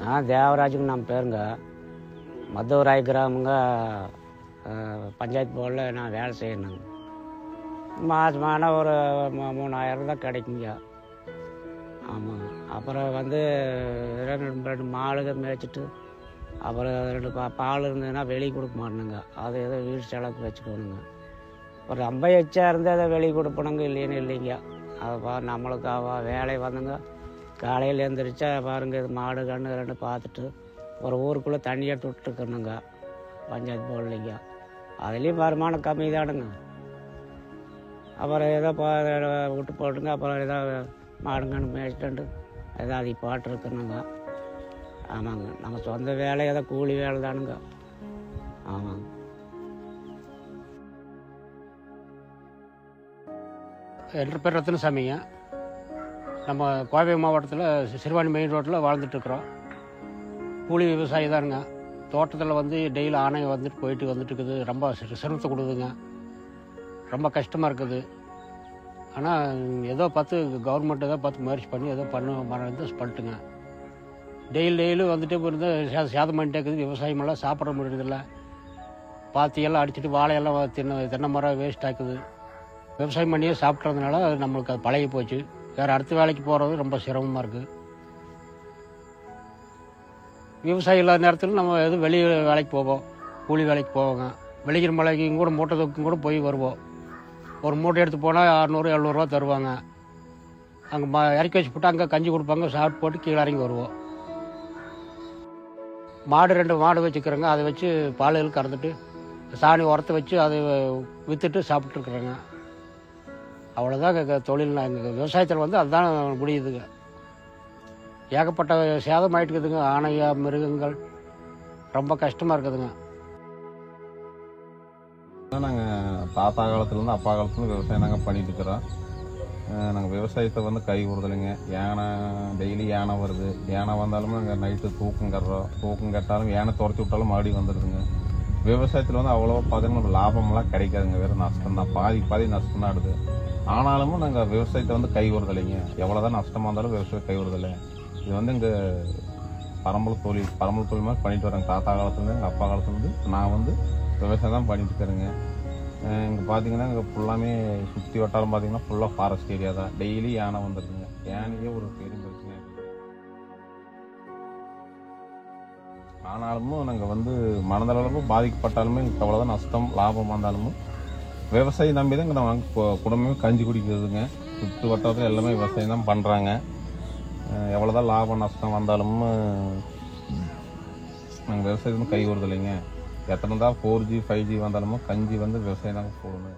நான் தேவராஜுக்கு நம்ம பேருங்க. மதுவராய் கிராமங்க பஞ்சாயத்து போர்டில் நான் வேலை செய்யணுங்க. மாதமான ஒரு 3000 தான் கிடைக்குங்க. ஆமாங்க. அப்புறம் வந்து ரெண்டு மாடுக மேய்ச்சிட்டு அப்புறம் 2 பால் இருந்ததுன்னா வெளியே கொடுக்க மாட்டேனுங்க. அது ஏதோ வீடு செலவுக்கு வச்சுக்கணுங்க. ஒரு ரொம்ப எச்சா இருந்தால் அதை வெளியே கொடுப்பணுங்க, இல்லைன்னு இல்லைங்க. அதை நம்மளுக்கு வேலை வந்துங்க. காலையில் எழுந்திரிச்சா பாருங்க, இது மாடு கன்று 2 பார்த்துட்டு ஒரு ஊருக்குள்ளே தண்ணி எடுத்து விட்டுருக்கணுங்க பஞ்சாயத்து போடலைங்க. அதுலேயும் வருமானம் கம்மி தானுங்க. அப்புறம் ஏதோ விட்டு போட்டுங்க. அப்புறம் ஏதோ மாடுங்கன்னு மேய்ச்சிட்டு ஏதோ அதை போட்டுருக்கணுங்க. ஆமாங்க. நம்ம சொந்த வேலை ஏதோ கூலி வேலை தானுங்க. ஆமாங்க. என் பேர் ரத்தினசாமிங்க. நம்ம கோவை மாவட்டத்தில் சிறுவாணி மெயின் ரோட்டில் வாழ்ந்துட்டுருக்குறோம். கூலி விவசாயி தானுங்க. தோட்டத்தில் வந்து டெய்லி ஆணை வந்துட்டு போயிட்டு வந்துட்டு இருக்குது. ரொம்ப சிரமத்தை கொடுக்குதுங்க. ரொம்ப கஷ்டமாக இருக்குது. ஆனால் ஏதோ பார்த்து கவர்மெண்ட் ஏதோ பார்த்து முயற்சி பண்ணி ஏதோ பண்ணிட்டுங்க. டெய்லி வந்துட்டு இருந்தால் சேதம் பண்ணிட்டே இருக்குது. விவசாயமெல்லாம் சாப்பிட முடியறதில்ல. பாத்தியெல்லாம் அடிச்சுட்டு வாழையெல்லாம் தென்னை மரம் வேஸ்ட் ஆக்குது. விவசாயம் பண்ணியே சாப்பிட்றதுனால நம்மளுக்கு அது பழகி போச்சு. வேறு அடுத்த வேலைக்கு போகிறது ரொம்ப சிரமமாக இருக்குது. விவசாயம் இல்லாத நேரத்தில் நம்ம எதுவும் வெளியே வேலைக்கு போவோம், கூலி வேலைக்கு போவோங்க. வெளிக்கிற மலைக்கும் கூட மூட்டை தூக்கும் கூட போய் வருவோம். ஒரு மூட்டை எடுத்து போனால் 600-700 தருவாங்க. அங்கே இறக்கி வச்சு போட்டு அங்கே கஞ்சி கொடுப்பாங்க. சாப்பிட்டு போட்டு கீழே இறங்கி வருவோம். மாடு 2 மாடு வச்சுக்கிறோங்க. அதை வச்சு பால் கறந்துட்டு சாணி உரத்தை வச்சு அதை விற்றுட்டு சாப்பிட்ருக்குறோங்க. அவ்வளோதாங்க தொழில். எங்கள் விவசாயத்தில் வந்து அதுதான் முடியுதுங்க. ஏகப்பட்ட சேதம் ஆகிட்டுக்குதுங்க. ஆணையா மிருகங்கள் ரொம்ப கஷ்டமாக இருக்குதுங்க. நாங்கள் தாத்தா காலத்துலேருந்து அப்பா காலத்துலேருந்து விவசாயம் நாங்கள் பண்ணிட்டு இருக்கிறோம். நாங்கள் விவசாயத்தை வந்து கை விடுறதில்லைங்க. யானை டெய்லி யானை வருது. யானை வந்தாலும் நாங்கள் நைட்டு தூக்கம் கட்டுறோம். தூக்கம் கட்டாலும் யானை துரத்தி விட்டாலும் மறுபடியும் வந்துடுதுங்க. விவசாயத்தில் வந்து அவ்வளோவா பார்த்தீங்கன்னா லாபமெல்லாம் கிடைக்காதுங்க. வெறும் நஷ்டம் தான். பாதி நஷ்டம் தான் ஆடுது. ஆனாலும் நாங்கள் விவசாயத்தை வந்து கை விடுறதில்லைங்க. எவ்வளோதான் நஷ்டமாக இருந்தாலும் விவசாயம் கை விடுறதில்லை. இது வந்து இங்கே பரம்பரை தொழில் மாதிரி பண்ணிட்டு வராங்க. தாத்தா காலத்துலேருந்து எங்கள் அப்பா காலத்துலேருந்து நான் வந்து விவசாயம் தான் பண்ணிட்டு இருக்கிறேங்க. இங்கே பார்த்தீங்கன்னா இங்கே ஃபுல்லாமே சுற்றி வட்டாரம் பார்த்தீங்கன்னா ஃபுல்லாக ஃபாரஸ்ட் ஏரியா தான். டெய்லி யானை வந்துடுதுங்க. யானையே ஒரு பெரிய பிரச்சனை. ஆனாலும் நாங்கள் வந்து மனதளவு பாதிக்கப்பட்டாலுமே எங்களுக்கு அவ்வளோதான் நஷ்டம் லாபம் வந்தாலும் விவசாயம் நம்பி தான் இங்கே நாங்கள் குடும்பமே கஞ்சி குடிக்கிறதுங்க. சுற்று வட்டாரத்தில் எல்லாமே விவசாயம் தான் பண்ணுறாங்க. எவ்வளோதான் லாபம் நஷ்டம் வந்தாலும் நாங்கள் விவசாயத்தை கை விடுறதில்லைங்க. எத்தனை தான் 4G 5G வந்தாலும் கஞ்சி வந்து விவசாயம் தாங்க போடணும்.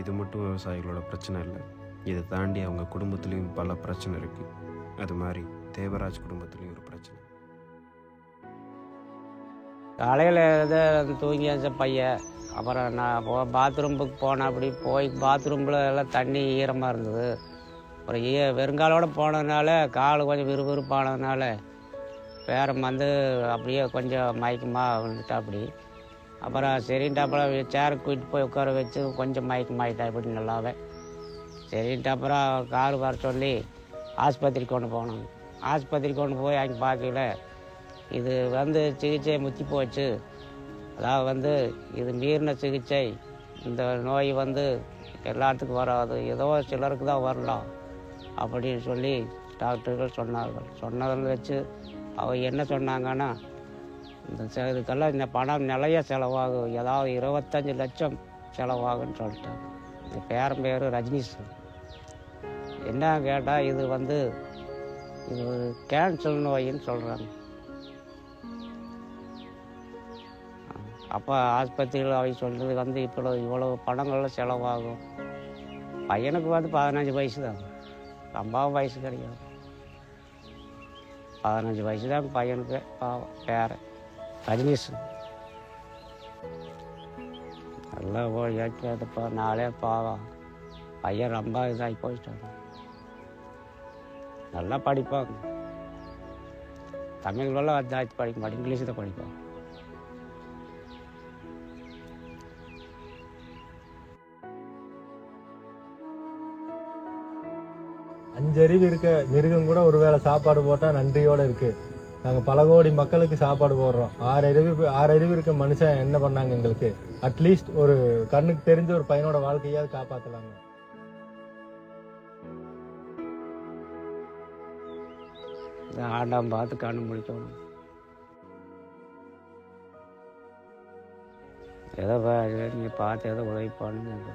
இது மட்டும் விவசாயிகளோட பிரச்சனை இல்லை. இதை தாண்டி அவங்க குடும்பத்துலேயும் பல பிரச்சனை இருக்குது. அது மாதிரி தேவராஜ் குடும்பத்துலேயும் ஒரு பிரச்சனை. காலையில் ஏதோ தூங்கி அந்த பையன். அப்புறம் நான் பாத்ரூம்புக்கு போனேன். அப்படி போய் பாத்ரூமில் எல்லாம் தண்ணி ஈரமாக இருந்தது. அப்புறம் வெறுங்காலோடு போனதுனால கால் கொஞ்சம் விறுவிறுப்பானதுனால பேரம் வந்து அப்படியே கொஞ்சம் மயக்கமாக வந்துட்டா. அப்படி அப்புறம் சரின்ட்டு அப்புறம் சேருக்கு கூட்டிட்டு போய் உட்கார வச்சு கொஞ்சம் மயக்கமாயிட்டா. இப்படி நல்லாவே சரின்ட்டு அப்புறம் கார் வர சொல்லி ஆஸ்பத்திரிக்கு கொண்டு போனோம். ஆஸ்பத்திரிக்கு கொண்டு போய் அங்கே பார்க்கல, இது வந்து சிகிச்சை முத்தி போச்சு. அதாவது வந்து இது மீறின சிகிச்சை. இந்த நோய் வந்து எல்லாத்துக்கும் வராது, ஏதோ சிலருக்கு தான் வரலாம் அப்படின்னு சொல்லி டாக்டர்கள் சொன்னார்கள். சொன்னதில் வச்சு அவங்க என்ன சொன்னாங்கன்னா, இதுக்கெல்லாம் இந்த பணம் நிறைய செலவாகும், ஏதாவது 25 லட்சம் செலவாகுன்னு சொல்லிட்டாங்க. இந்த பேர் ரஜினிஷ். என்ன கேட்டால் இது வந்து இது கேன்சர் நோயின்னு சொல்கிறாங்க. அப்போ ஆஸ்பத்திரியில் அவங்க சொல்கிறது வந்து இவ்வளோ பணங்கள்லாம் செலவாகும். பையனுக்கு வந்து 15 வயசு தான், ரொம்ப வயசு கிடையாது. 15 வயசு தான் பையனுக்கு. பாவம் பேர் ரஜினிஷ். நல்லா ஏற்கப்போ நாளே பாவம் பையன் ரொம்ப இதாகி போயிட்டாங்க. நல்லா படிப்பாங்க. தமிழ்லாம் அதாச்சு படிக்க மாட்டேன், இங்கிலீஷ் தான் படிப்பாங்க. 5 அறிவு இருக்க மிருகம் கூட ஒருவேளை சாப்பாடு போட்டா நன்றியோட இருக்கு. நாங்க பல கோடி மக்களுக்கு சாப்பாடு போடுறோம். 6 அறிவு இருக்க மனுஷன் என்ன பண்ணாங்க எங்களுக்கு? அட்லீஸ்ட் ஒரு கண்ணுக்கு தெரிஞ்ச ஒரு பையனோட வாழ்க்கையாவது காப்பாத்தலாங்க. ஆண்டாம் பார்த்து கண்ணு முடிக்கணும். ஏதோ நீங்கள் பார்த்து ஏதோ உதவி பண்ணுங்க.